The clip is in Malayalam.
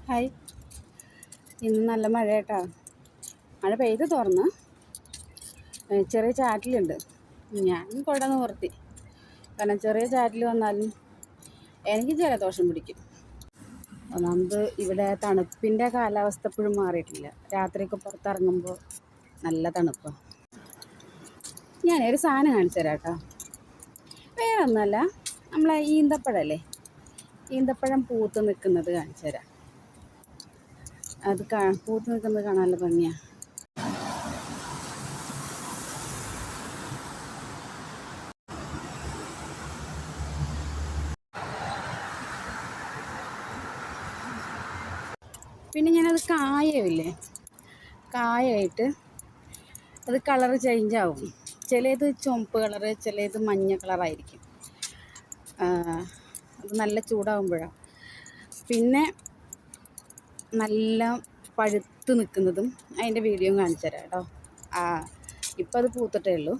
ഹായ്, ഇന്ന് നല്ല മഴ കേട്ടോ. മഴ പെയ്ത് തുറന്ന് ചെറിയ ചാറ്റിലുണ്ട്. ഞാൻ കുട നിവർത്തി, കാരണം ചെറിയ ചാറ്റിൽ വന്നാലും എനിക്ക് ജലദോഷം പിടിക്കും. ഒന്നാമത് ഇവിടെ തണുപ്പിൻ്റെ കാലാവസ്ഥ എപ്പോഴും മാറിയിട്ടില്ല. രാത്രിയൊക്കെ പുറത്തിറങ്ങുമ്പോൾ നല്ല തണുപ്പാണ്. ഞാനൊരു സാധനം കാണിച്ചു തരാം കേട്ടോ. വേറെ ഒന്നുമല്ല, നമ്മളെ ഈന്തപ്പഴമല്ലേ, ഈന്തപ്പഴം പൂത്ത് നിൽക്കുന്നത് കാണിച്ചു തരാം. അത് പൂത്ത് നിൽക്കുന്നത് കാണാൻ നല്ല ഭംഗിയാണ്. പിന്നെ ഞാനത് കായമില്ലേ, കായായിട്ട് അത് കളറ് ചേഞ്ച് ആവും. ചിലത് ചുവപ്പ് കളറ്, ചിലത് മഞ്ഞ കളറായിരിക്കും. അത് നല്ല ചൂടാകുമ്പോഴാണ്. പിന്നെ നല്ല പഴുത്ത് നിൽക്കുന്നതും അതിൻ്റെ വീഡിയോ കാണിച്ചു തരാം കേട്ടോ. ഇപ്പം അത് പൂത്തിട്ടേ ഉള്ളൂ.